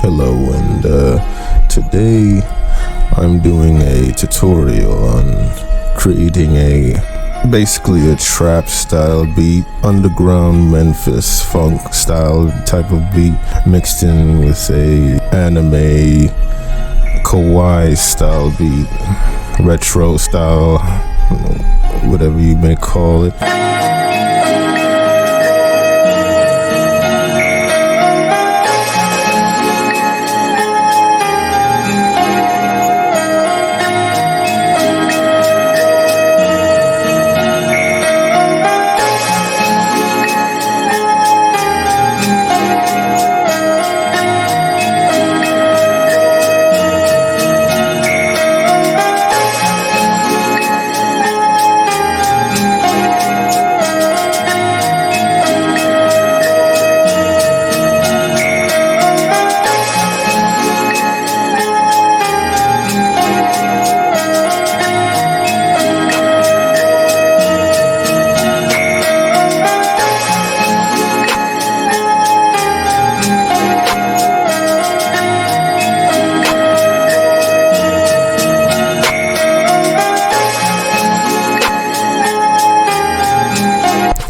Hello, and today I'm doing a tutorial on creating basically a trap style beat, underground Memphis funk style type of beat mixed in with a anime Kawaii style beat, retro style, whatever you may call it.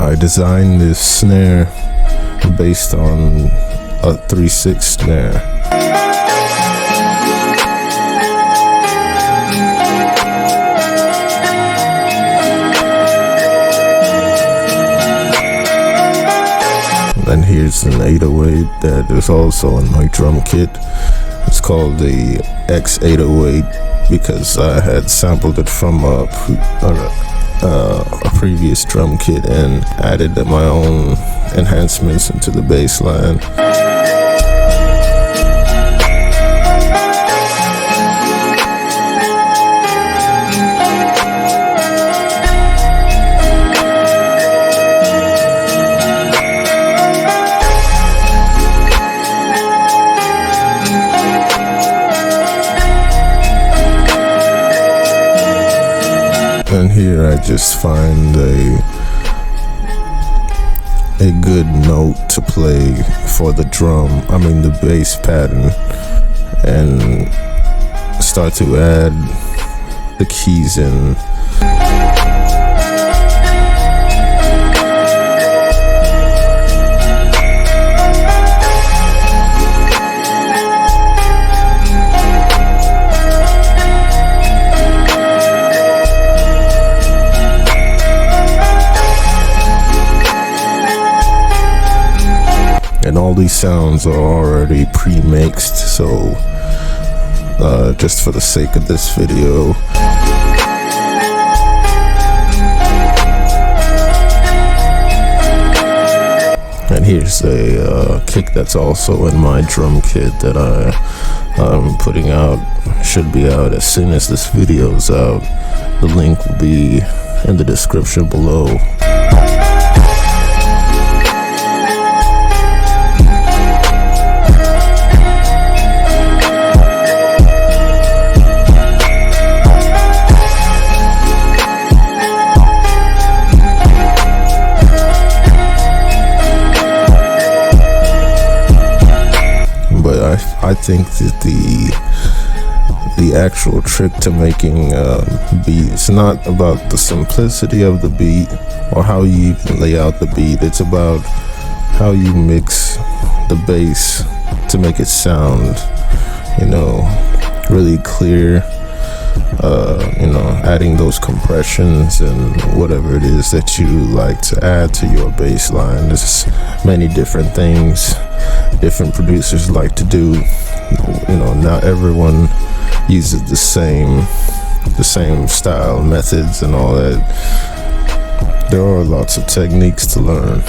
I designed this snare based on a 3/6 snare. And here's an 808 that is also in my drum kit. It's called the X808 because I had sampled it from a previous drum kit and added my own enhancements into the bass line. And here I just find a good note to play for the the bass pattern, and start to add the keys in. And all these sounds are already pre-mixed, so just for the sake of this video, and here's a kick that's also in my drum kit that I'm putting out. Should be out as soon as this video's out. The link will be in the description below. I think that the actual trick to making beat, it's not about the simplicity of the beat or how you even lay out the beat. It's about how you mix the bass to make it sound, really clear. Adding those compressions and whatever it is that you like to add to your bass line. There's many different things different producers like to do. Not everyone uses the same style, methods, and all that. There are lots of techniques to learn.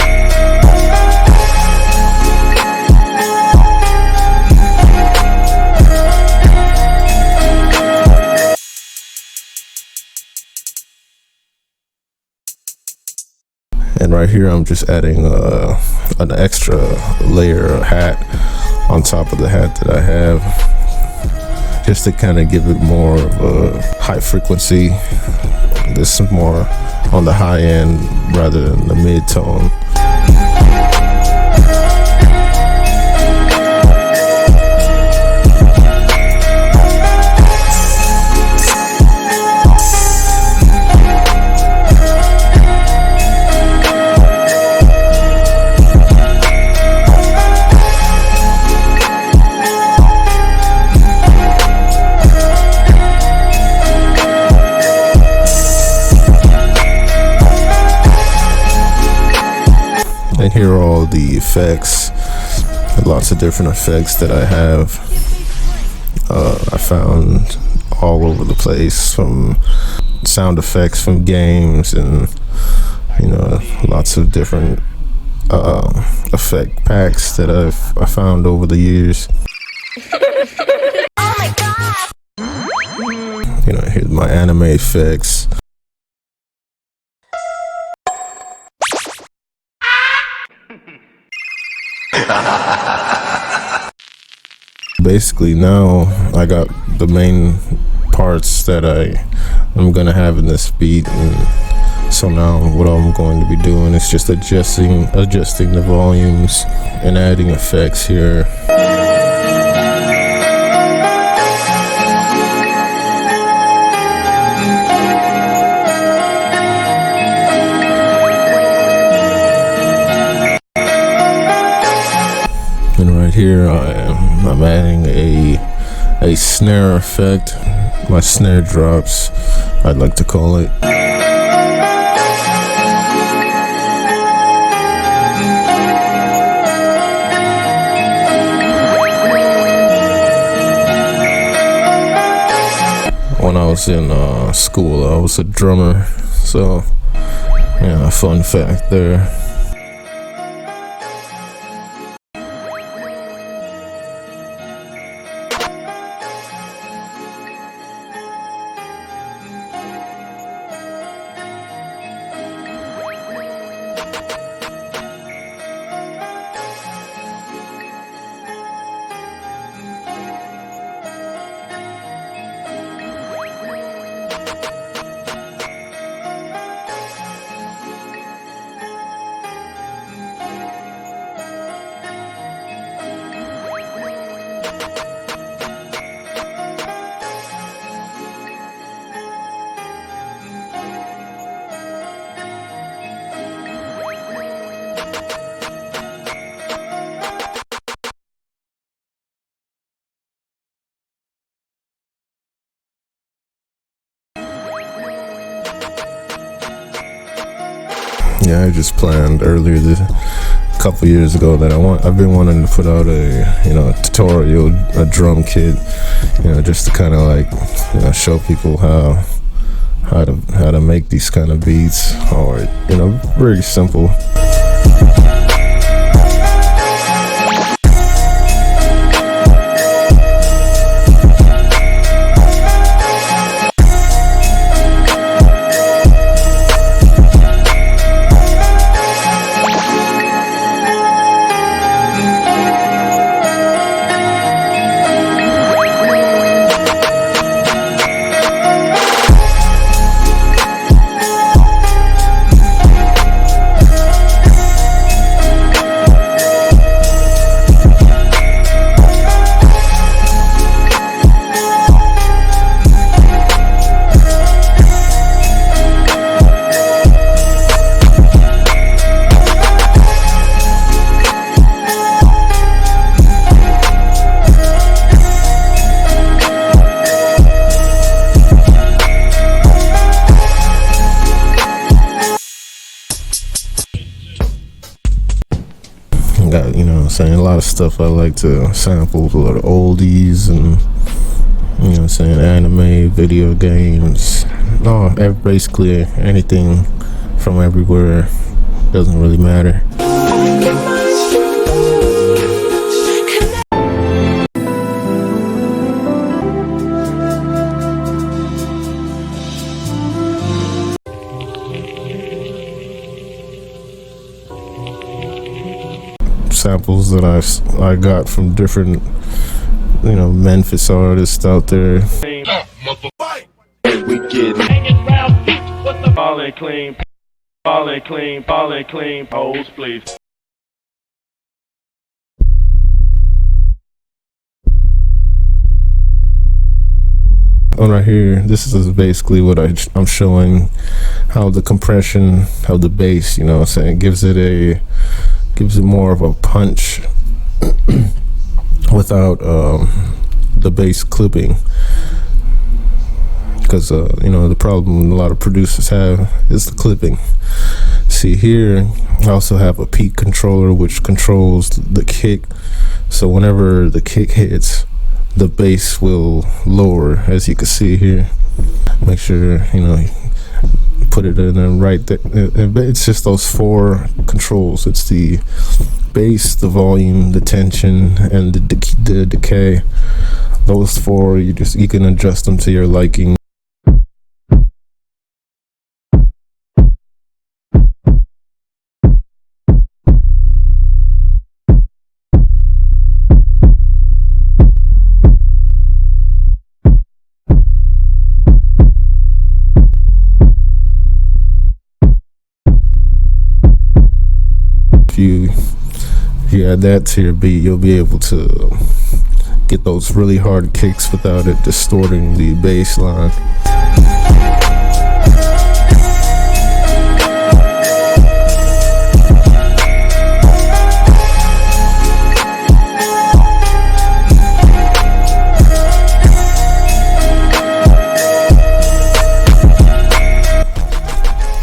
And right here I'm just adding an extra layer of hat on top of the hat that I have, just to kind of give it more of a high frequency. This is more on the high end rather than the mid-tone. here are all the effects, lots of different effects that I have. I found all over the place, from sound effects from games, and lots of different effect packs that I found over the years. Oh my God! Here's my anime effects. Basically, now I got the main parts that I'm gonna have in this beat, and so now what I'm going to be doing is just adjusting the volumes and adding effects here. And right here I'm adding a snare effect, my snare drops, I'd like to call it. When I was in school, I was a drummer, so yeah, fun fact there. Yeah, I just planned earlier a couple years ago that I've been wanting to put out a tutorial, a drum kit, just to kind of like show people how to make these kind of beats, or very simple. Got a lot of stuff I like to sample, a lot of oldies and anime, video games, basically anything from everywhere, doesn't really matter. Samples that I got from different Memphis artists out there. We get clean, pose please. On right here, this is basically what I'm showing, how the compression of the bass, gives it more of a punch without the bass clipping, because the problem a lot of producers have is the clipping. see here, I also have a peak controller which controls the kick. So whenever the kick hits, the bass will lower, as you can see here. Make sure you put it in there right there. It's just those 4 controls. It's the bass, the volume, the tension, and the decay. Those 4, you can adjust them to your liking. If you add that to your beat, you'll be able to get those really hard kicks without it distorting the bass line.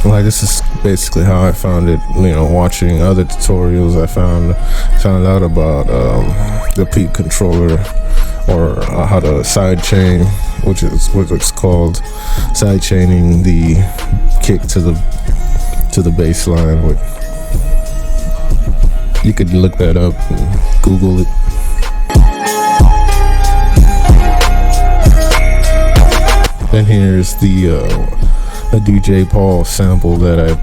Like, this is basically how I found it. Watching other tutorials, I found out about the peak controller, or how to sidechain, which is what it's called, sidechaining the kick to the bass line. You could look that up and Google it. Then here's the DJ Paul sample that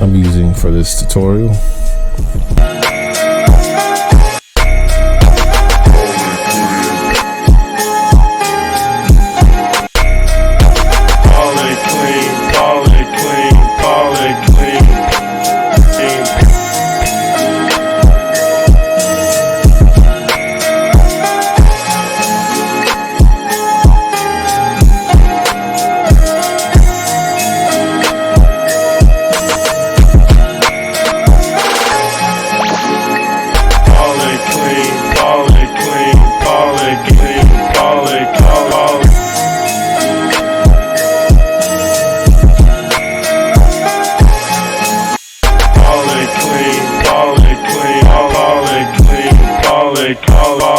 I'm using for this tutorial. Kawaii.